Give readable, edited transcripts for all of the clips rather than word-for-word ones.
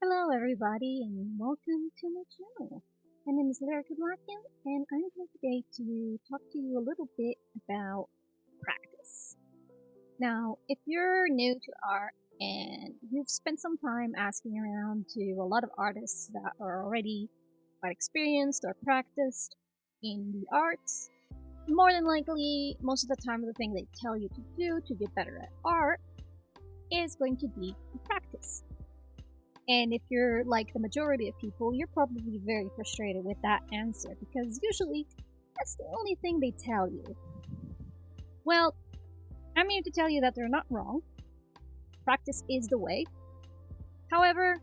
Hello everybody and welcome to my channel. My name is Lyrica Larkin and I'm here today to talk to you a little bit about practice. Now, if you're new to art and you've spent some time asking around to a lot of artists that are already quite experienced or practiced in the arts, more than likely, most of the time the thing they tell you to do to get better at art is going to be practice. And if you're like the majority of people, you're probably very frustrated with that answer because usually that's the only thing they tell you. Well, I'm here to tell you that they're not wrong. Practice is the way. However,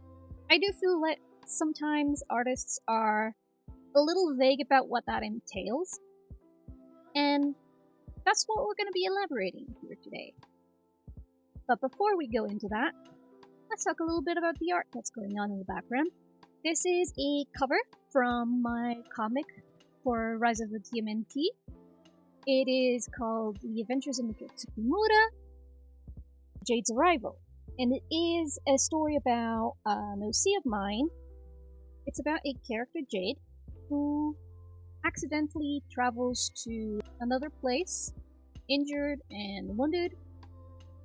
I do feel that sometimes artists are a little vague about what that entails. And that's what we're going to be elaborating here today. But before we go into that, let's talk a little bit about the art that's going on in the background. This is a cover from my comic for Rise of the TMNT. It is called The Adventures of Mikio Tsukimura, Jade's Arrival. And it is a story about an OC of mine. It's about a character, Jade, who accidentally travels to another place, injured and wounded,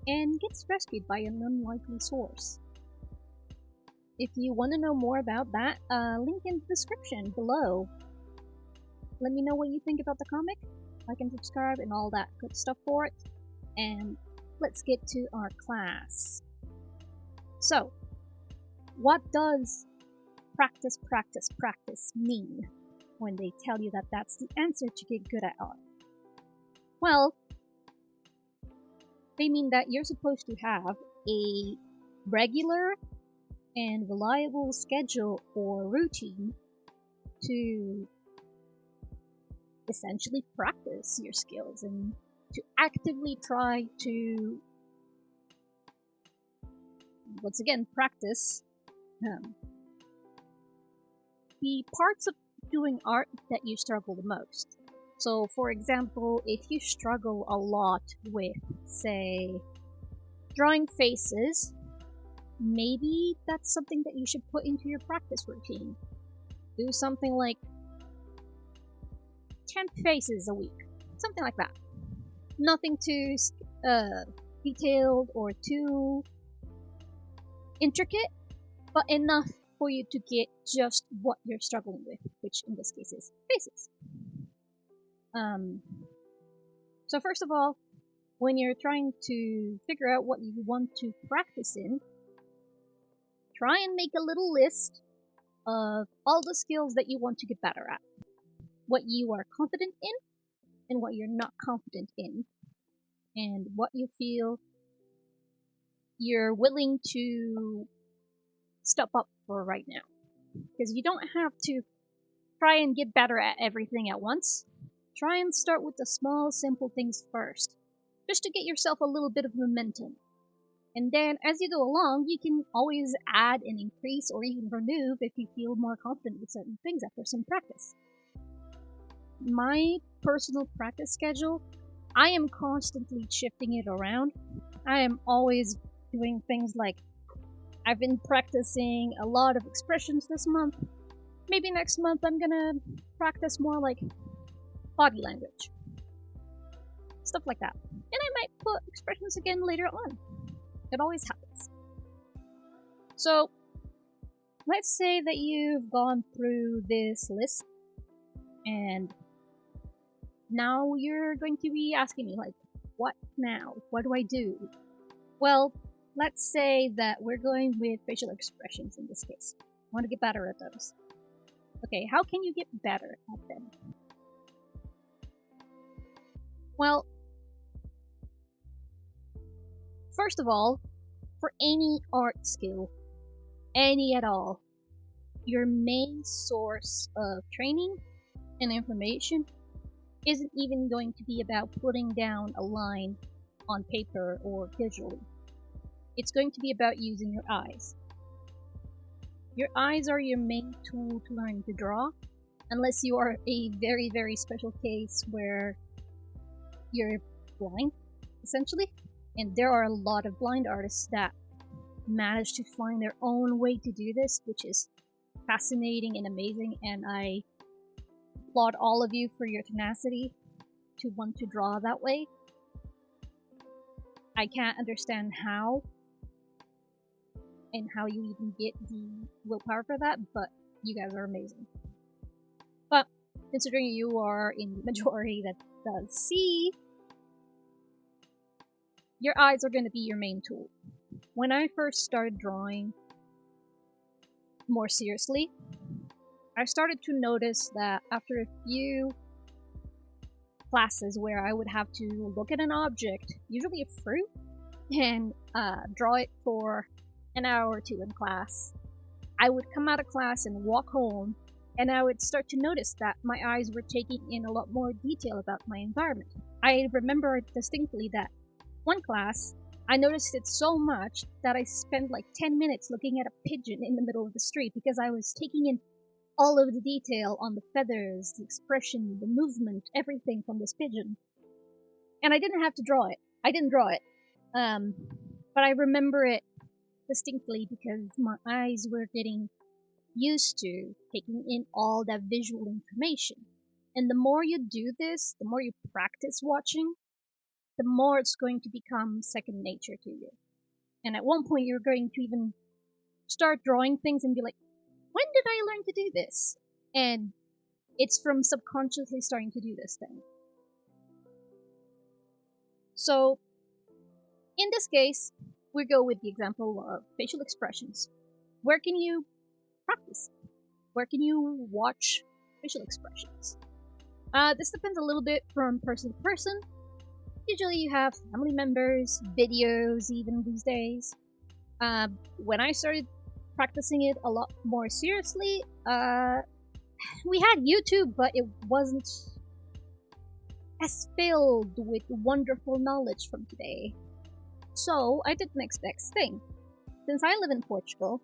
and gets rescued by an unlikely source. If you want to know more about that, link in the description below. Let me know what you think about the comic, like and subscribe and all that good stuff for it, and let's get to our class. So, what does practice, practice, practice mean when they tell you that that's the answer to get good at art? Well, they mean that you're supposed to have a regular and reliable schedule or routine to essentially practice your skills and to actively try to, once again, practice the parts of doing art that you struggle the most. So, for example, if you struggle a lot with, say, drawing faces, maybe that's something that you should put into your practice routine. Do something like 10 faces a week, something like that. Nothing too detailed or too intricate, but enough for you to get just what you're struggling with, which in this case is faces. So first of all, when you're trying to figure out what you want to practice in, try and make a little list of all the skills that you want to get better at. What you are confident in, and what you're not confident in, and what you feel you're willing to step up for right now. Because you don't have to try and get better at everything at once. Try and start with the small, simple things first, just to get yourself a little bit of momentum. And then, as you go along, you can always add and increase or even remove if you feel more confident with certain things after some practice. My personal practice schedule, I am constantly shifting it around. I am always doing things like, I've been practicing a lot of expressions this month. Maybe next month I'm gonna practice more like body language. Stuff like that. And I might put expressions again later on. It always happens. So, let's say that you've gone through this list and now you're going to be asking me, like, what now? What do I do? Well, let's say that we're going with facial expressions in this case. I want to get better at those. Okay, how can you get better at them? Well, first of all, for any art skill, any at all, your main source of training and information isn't even going to be about putting down a line on paper or digitally. It's going to be about using your eyes. Your eyes are your main tool to learn to draw, unless you are a very, very special case where you're blind, essentially. And there are a lot of blind artists that manage to find their own way to do this, which is fascinating and amazing, and I applaud all of you for your tenacity to want to draw that way. I can't understand how and how you even get the willpower for that, but you guys are amazing. But considering you are in the majority that does see, your eyes are going to be your main tool. When I first started drawing more seriously, I started to notice that after a few classes where I would have to look at an object, usually a fruit, and draw it for an hour or two in class, I would come out of class and walk home, and I would start to notice that my eyes were taking in a lot more detail about my environment. I remember distinctly that one class, I noticed it so much that I spent like 10 minutes looking at a pigeon in the middle of the street because I was taking in all of the detail on the feathers, the expression, the movement, everything from this pigeon. And I didn't have to draw it. I didn't draw it. But I remember it distinctly because my eyes were getting used to taking in all that visual information. And the more you do this, the more you practice watching, the more it's going to become second nature to you. And at one point, you're going to even start drawing things and be like, when did I learn to do this? And it's from subconsciously starting to do this thing. So, in this case, we go with the example of facial expressions. Where can you practice? Where can you watch facial expressions? This depends a little bit from person to person. Usually you have family members, videos even these days. When I started practicing it a lot more seriously, we had YouTube, but it wasn't as filled with wonderful knowledge from today. So I did the next best thing. Since I live in Portugal,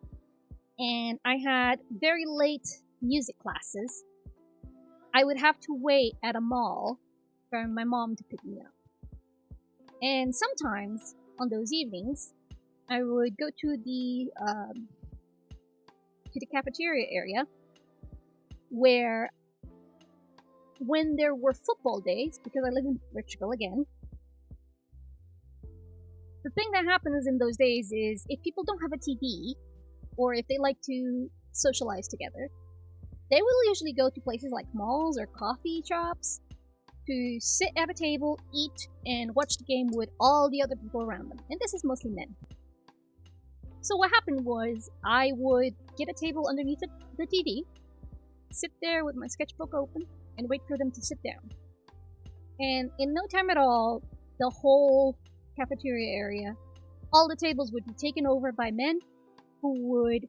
and I had very late music classes, I would have to wait at a mall for my mom to pick me up. And sometimes, on those evenings, I would go to the cafeteria area, where when there were football days, because I live in Portugal again, the thing that happens in those days is if people don't have a TV, or if they like to socialize together, they will usually go to places like malls or coffee shops to sit at a table, eat, and watch the game with all the other people around them. And this is mostly men. So what happened was I would get a table underneath the TV, sit there with my sketchbook open, and wait for them to sit down. And in no time at all, the whole cafeteria area, all the tables would be taken over by men who would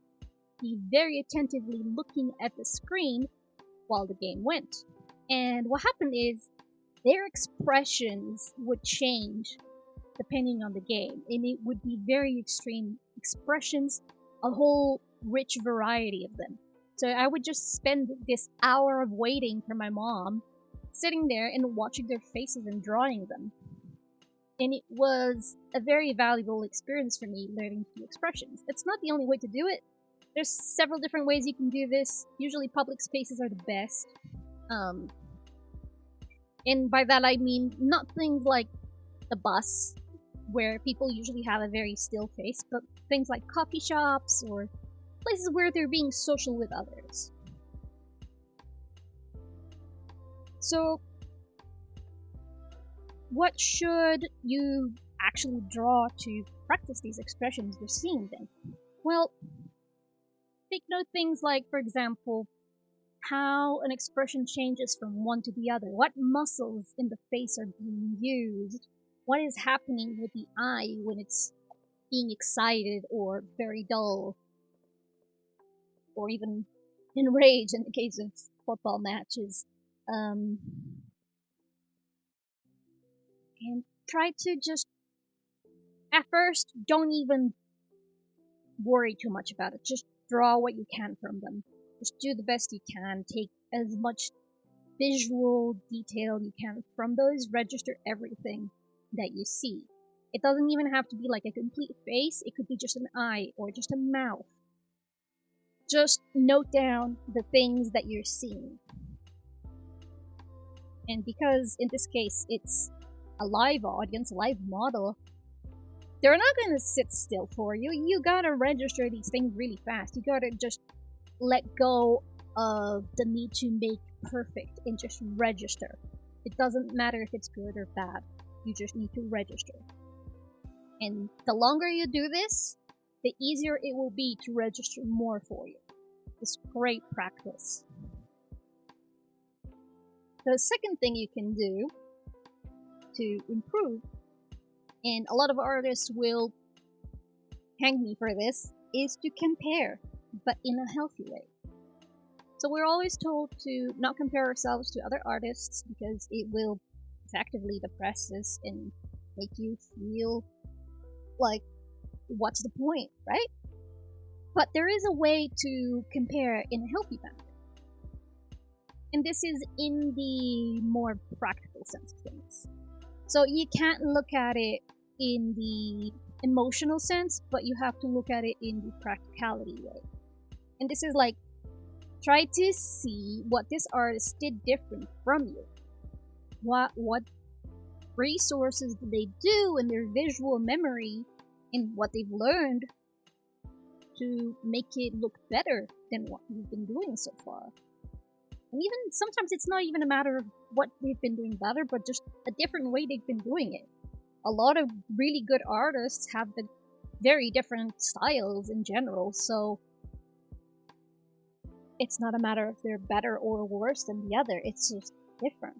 be very attentively looking at the screen while the game went. And what happened is their expressions would change depending on the game, and it would be very extreme expressions, a whole rich variety of them. So I would just spend this hour of waiting for my mom, sitting there and watching their faces and drawing them. And it was a very valuable experience for me learning to do expressions. It's not the only way to do it. There's several different ways you can do this. Usually public spaces are the best. And by that I mean not things like the bus, where people usually have a very still face, but things like coffee shops or places where they're being social with others. So, what should you actually draw to practice these expressions you're seeing then? Well, take note things like, for example, how an expression changes from one to the other. What muscles in the face are being used? What is happening with the eye when it's being excited or very dull? Or even enraged in the case of football matches. And try to just, at first, don't even worry too much about it. Just draw what you can from them. Just do the best you can. Take as much visual detail you can from those. Register everything that you see. It doesn't even have to be like a complete face, it could be just an eye or just a mouth. Just note down the things that you're seeing. And because in this case it's a live audience, a live model, they're not gonna sit still for you. You gotta register these things really fast. You gotta just let go of the need to make perfect and just register. It doesn't matter if it's good or bad. You just need to register. And the longer you do this, the easier it will be to register more for you. It's great practice. The second thing you can do to improve, and a lot of artists will hang me for this, is to compare, but in a healthy way. So we're always told to not compare ourselves to other artists because it will effectively depress us and make you feel like, what's the point, right? But there is a way to compare in a healthy manner. And this is in the more practical sense of things. So you can't look at it in the emotional sense, but you have to look at it in the practicality way. And this is like, try to see what this artist did different from you. What resources did they do in their visual memory and what they've learned to make it look better than what you've been doing so far. And even sometimes it's not even a matter of what they've been doing better, but just a different way they've been doing it. A lot of really good artists have the very different styles in general, so it's not a matter if they're better or worse than the other, it's just different.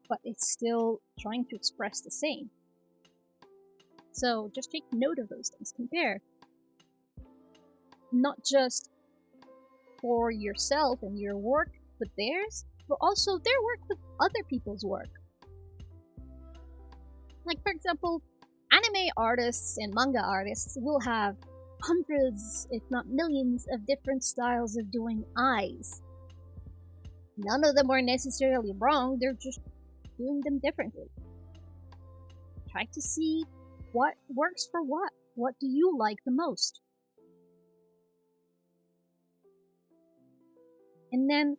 But it's still trying to express the same. So just take note of those things, compare. Not just for yourself and your work with theirs, but also their work with other people's work. Like, for example, anime artists and manga artists will have hundreds, if not millions, of different styles of doing eyes. None of them are necessarily wrong, they're just doing them differently. Try to see what works for what. What do you like the most? And then,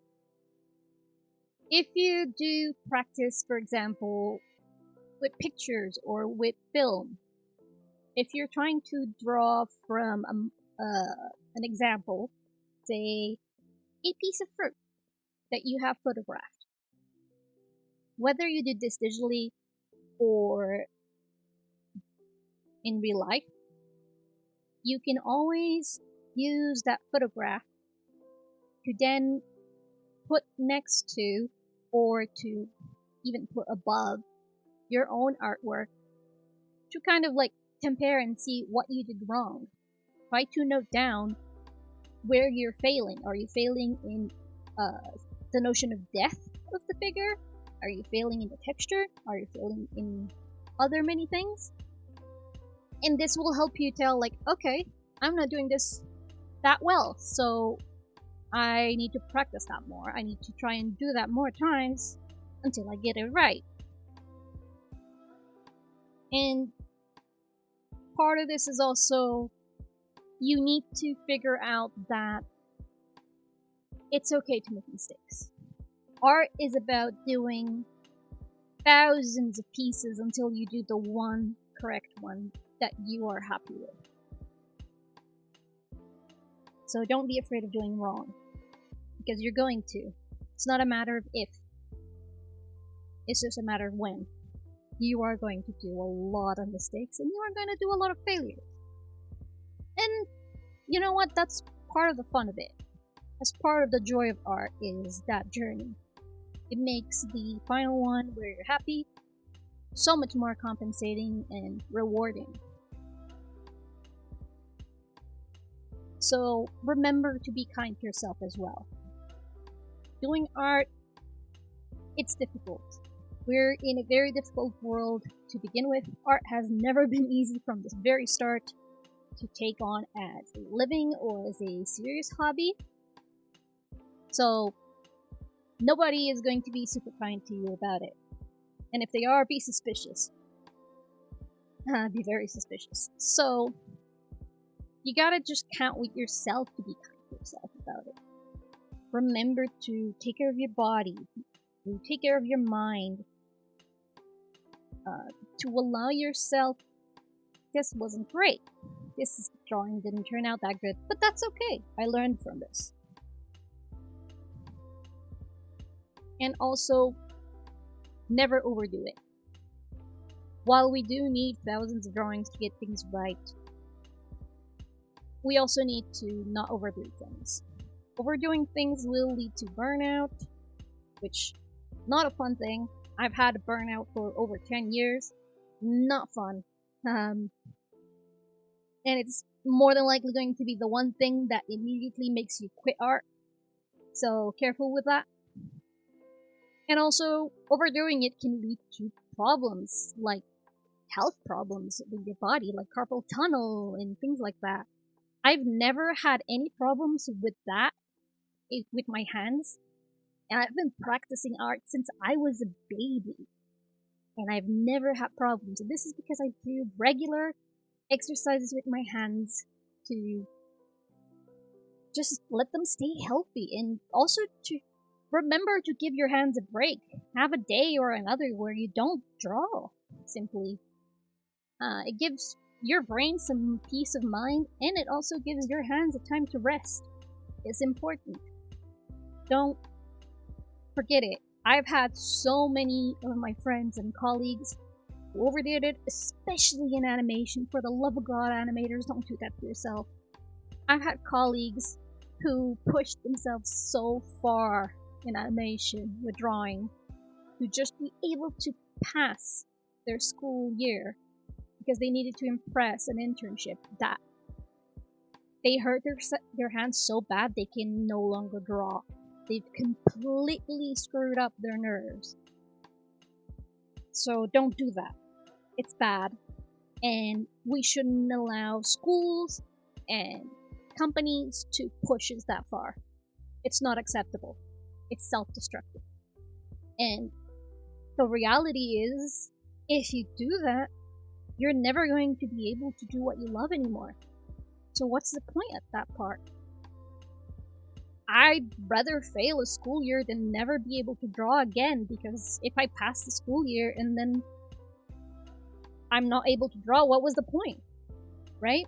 if you do practice, for example, with pictures or with film, if you're trying to draw from an example, say a piece of fruit that you have photographed, whether you did this digitally or in real life, you can always use that photograph to then put next to, or to even put above, your own artwork to kind of like compare and see what you did wrong. Try to note down where you're failing. Are you failing in the notion of depth of the figure? Are you failing in the texture? Are you failing in other many things? And this will help you tell, like, okay, I'm not doing this that well, so I need to practice that more. I need to try and do that more times until I get it right. And part of this is also, you need to figure out that it's okay to make mistakes. Art is about doing thousands of pieces until you do the one correct one that you are happy with. So don't be afraid of doing wrong, because you're going to. It's not a matter of if, it's just a matter of when. You are going to do a lot of mistakes, and you are going to do a lot of failures. And you know what? That's part of the fun of it. As part of the joy of art is that journey. It makes the final one, where you're happy, so much more compensating and rewarding. So remember to be kind to yourself as well. Doing art, it's difficult. We're in a very difficult world to begin with. Art has never been easy from the very start to take on as a living or as a serious hobby. So nobody is going to be super kind to you about it. And if they are, be suspicious. be very suspicious. So you gotta just count with yourself to be kind to yourself about it. Remember to take care of your body, to take care of your mind, to allow yourself, this wasn't great. This drawing didn't turn out that good, but that's okay. I learned from this. And also, never overdo it. While we do need thousands of drawings to get things right, we also need to not overdo things. Overdoing things will lead to burnout, which, not a fun thing. I've had a burnout for over 10 years. Not fun. And it's more than likely going to be the one thing that immediately makes you quit art. So careful with that. And also, overdoing it can lead to problems, like health problems with your body, like carpal tunnel and things like that. I've never had any problems with that, with my hands. And I've been practicing art since I was a baby. And I've never had problems. And this is because I do regular exercises with my hands to just let them stay healthy, and also to remember to give your hands a break. Have a day or another where you don't draw, simply. It gives your brain some peace of mind, and it also gives your hands a time to rest. It's important. Don't forget it. I've had so many of my friends and colleagues who overdid it, especially in animation. For the love of God, animators, don't do that to yourself. I've had colleagues who pushed themselves so far in animation with drawing to just be able to pass their school year because they needed to impress an internship, that they hurt their hands so bad they can no longer draw. They've completely screwed up their nerves. So don't do that. It's bad. And we shouldn't allow schools and companies to push us that far. It's not acceptable. It's self-destructive. And the reality is, if you do that, you're never going to be able to do what you love anymore. So what's the point at that part? I'd rather fail a school year than never be able to draw again, because if I pass the school year and then I'm not able to draw, what was the point? Right?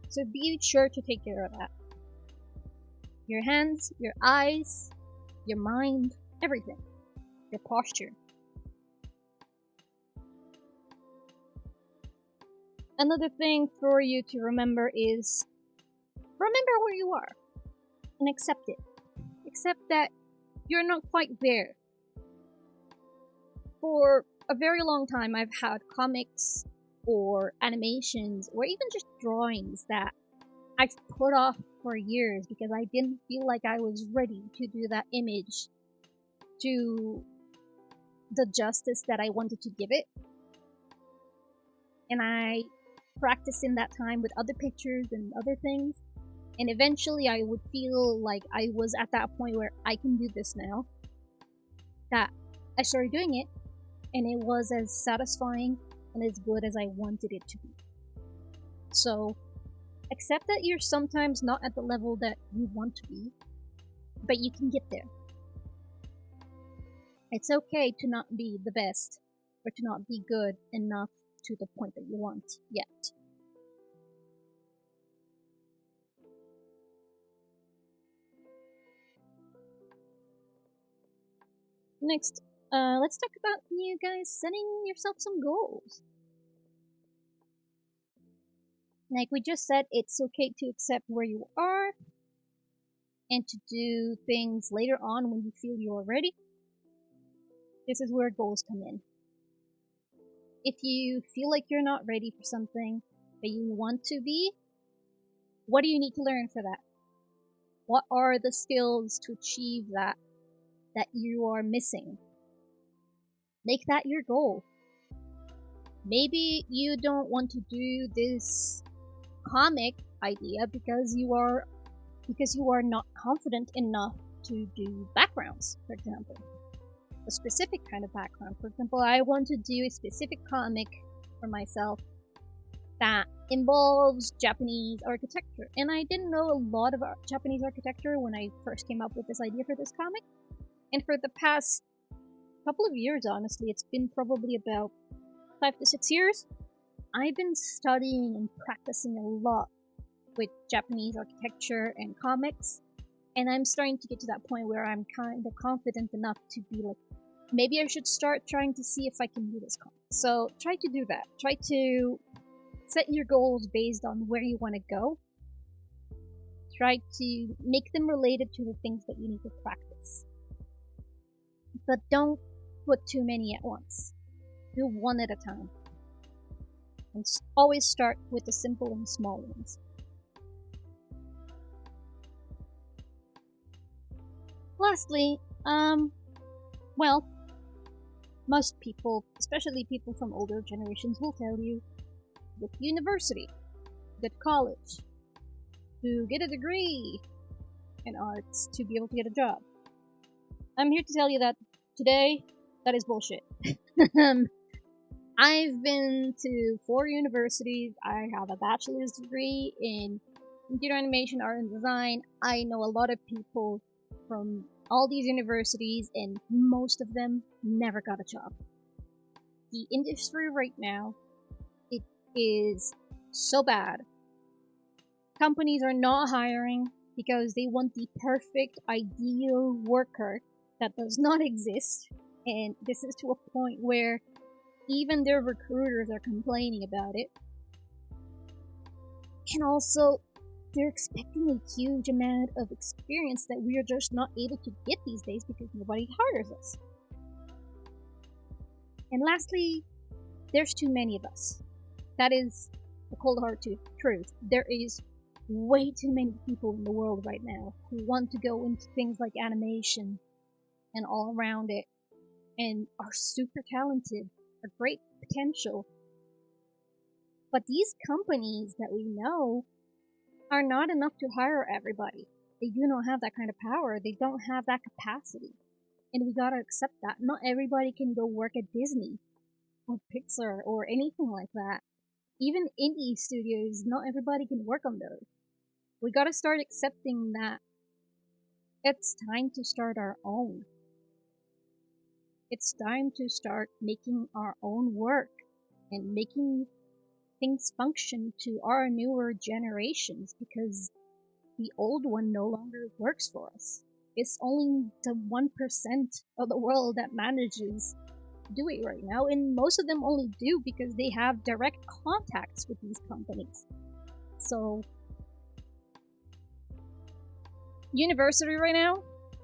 So be sure to take care of that. Your hands, your eyes, your mind, everything. Your posture. Another thing for you to remember is, remember where you are and accept it. Accept that you're not quite there. For a very long time, I've had comics or animations or even just drawings that I've put off for years because I didn't feel like I was ready to do that image to the justice that I wanted to give it. And I practiced in that time with other pictures and other things. And eventually I would feel like I was at that point where I can do this now. That I started doing it, and it was as satisfying and as good as I wanted it to be. So, accept that you're sometimes not at the level that you want to be, but you can get there. It's okay to not be the best, or to not be good enough to the point that you want yet. Next, let's talk about you guys setting yourself some goals. Like we just said, it's okay to accept where you are and to do things later on when you feel you're ready. This is where goals come in. If you feel like you're not ready for something that you want to be, what do you need to learn for that? What are the skills to achieve that you are missing? Make that your goal. Maybe you don't want to do this comic idea because you are not confident enough to do backgrounds, for example. A specific kind of background. For example, I want to do a specific comic for myself that involves Japanese architecture. And I didn't know a lot of Japanese architecture when I first came up with this idea for this comic. And for the past couple of years, honestly, it's been probably about 5 to 6 years, I've been studying and practicing a lot with Japanese architecture and comics. And I'm starting to get to that point where I'm kind of confident enough to be like, maybe I should start trying to see if I can do this comic. So try to do that. Try to set your goals based on where you want to go. Try to make them related to the things that you need to practice. But don't put too many at once. Do one at a time. And always start with the simple and small ones. Lastly, well, most people, especially people from older generations, will tell you, go to university, go to college, to get a degree in arts to be able to get a job. I'm here to tell you that today, that is bullshit. I've been to 4 universities. I have a bachelor's degree in computer animation, art, and design. I know a lot of people from all these universities, and most of them never got a job. The industry right now, it is so bad. Companies are not hiring because they want the perfect, ideal worker that does not exist. And this is to a point where even their recruiters are complaining about it. And also, they're expecting a huge amount of experience that we are just not able to get these days because nobody hires us. And lastly, there's too many of us. That is the cold hard truth. There is way too many people in the world right now who want to go into things like animation and all around it and are super talented, a great potential. But these companies that we know are not enough to hire everybody. They do not have that kind of power. They don't have that capacity. And we gotta accept that. Not everybody can go work at Disney or Pixar or anything like that. Even indie studios, not everybody can work on those. We gotta start accepting that it's time to start our own. It's time to start making our own work and making things function to our newer generations because the old one no longer works for us. It's only the 1% of the world that manages to do it right now, and most of them only do because they have direct contacts with these companies. So, university right now,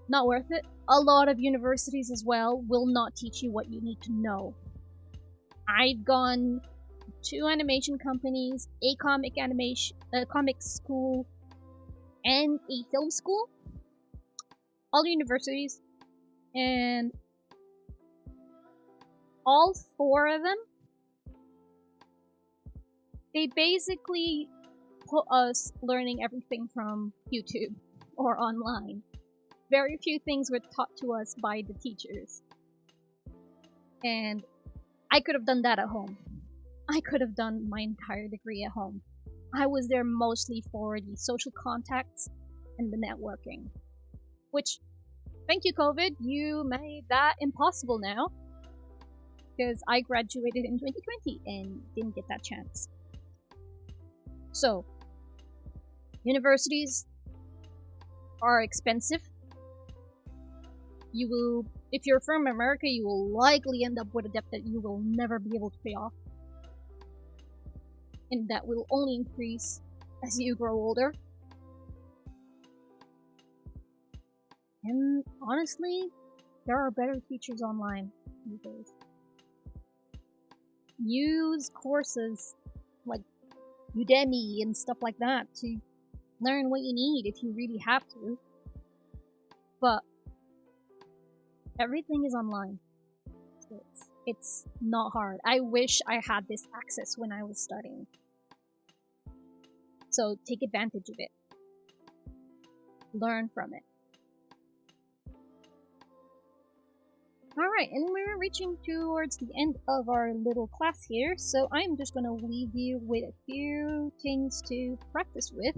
not worth it. A lot of universities as well will not teach you what you need to know. I've gone to 2 animation companies, a comic school, and a film school. All universities, and all 4 of them, they basically put us learning everything from YouTube or online. Very few things were taught to us by the teachers. And I could have done that at home. I could have done my entire degree at home. I was there mostly for the social contacts and the networking. Which, thank you COVID, you made that impossible now. Because I graduated in 2020 and didn't get that chance. So, universities are expensive. You will, if you're from America, you will likely end up with a debt that you will never be able to pay off. And that will only increase as you grow older. And honestly, there are better teachers online these days. Use courses like Udemy and stuff like that to learn what you need if you really have to. But everything is online. So it's not hard. I wish I had this access when I was studying. So take advantage of it. Learn from it. Alright, and we're reaching towards the end of our little class here, so I'm just gonna leave you with a few things to practice with.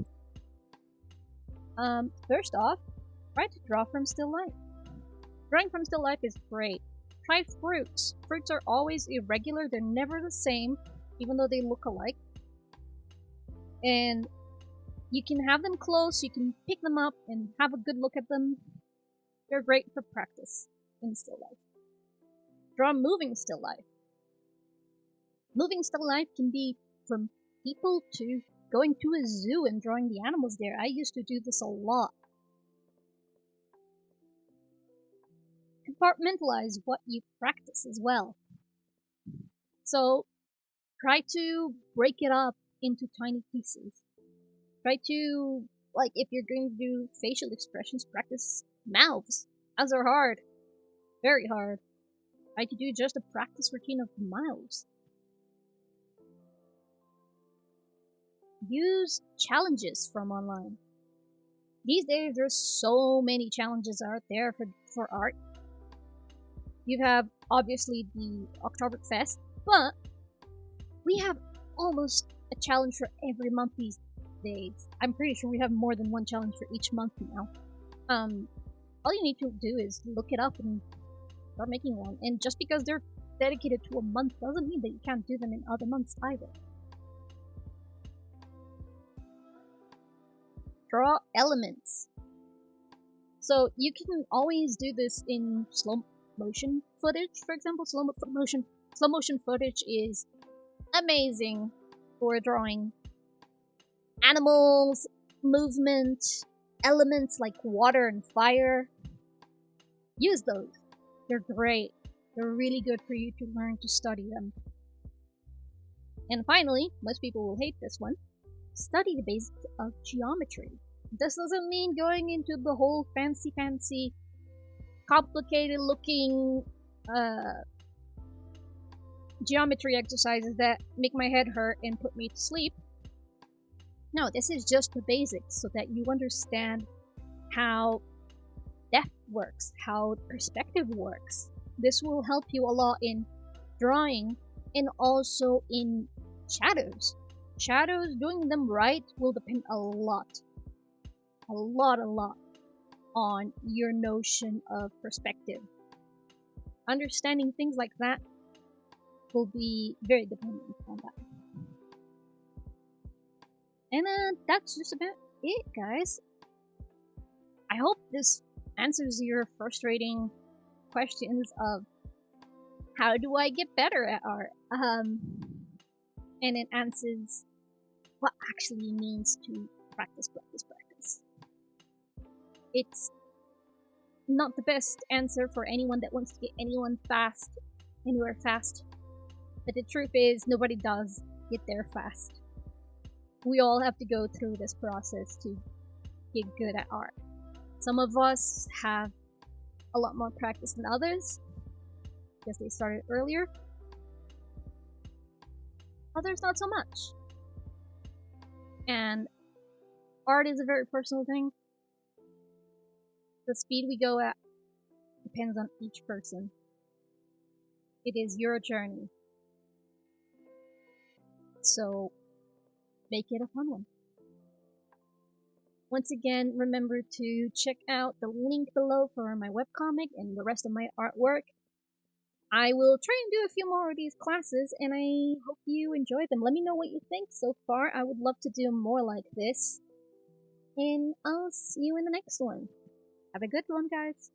First off, try to draw from still life. Drawing from still life is great. Try fruits. Fruits are always irregular, they're never the same, even though they look alike. And you can have them close, you can pick them up and have a good look at them. They're great for practice in still life. Draw moving still life. Moving still life can be from people to going to a zoo and drawing the animals there. I used to do this a lot. Compartmentalize what you practice as well. So try to break it up into tiny pieces. Try to, like, if you're going to do facial expressions, practice mouths. Mouths are hard. Very hard. Try to do just a practice routine of mouths. Use challenges from online. These days, there's so many challenges out there for art. You have, obviously, the Oktoberfest, but we have almost a challenge for every month these days. I'm pretty sure we have more than one challenge for each month now. All you need to do is look it up and start making one. And just because they're dedicated to a month doesn't mean that you can't do them in other months either. Draw elements. So you can always do this in slow motion footage, for example. Slow motion footage is amazing for drawing animals, movement, elements like water and fire. Use those. They're great. They're really good for you to learn to study them. And finally, most people will hate this one, study the basics of geometry. This doesn't mean going into the whole fancy, complicated looking geometry exercises that make my head hurt and put me to sleep. No, this is just the basics so that you understand how depth works, how perspective works. This will help you a lot in drawing and also in shadows. Shadows, doing them right will depend a lot on your notion of perspective. Understanding things like that will be very dependent on that. And that's just about it, guys. I hope this answers your frustrating questions of how do I get better at art? And it answers what actually means to practice. It's not the best answer for anyone that wants to get anywhere fast. But the truth is, nobody does get there fast. We all have to go through this process to get good at art. Some of us have a lot more practice than others because they started earlier. Others not so much. And art is a very personal thing. The speed we go at depends on each person. It is your journey. So make it a fun one. Once again, remember to check out the link below for my webcomic and the rest of my artwork. I will try and do a few more of these classes, and I hope you enjoy them. Let me know what you think so far. I would love to do more like this. And I'll see you in the next one. Have a good one, guys.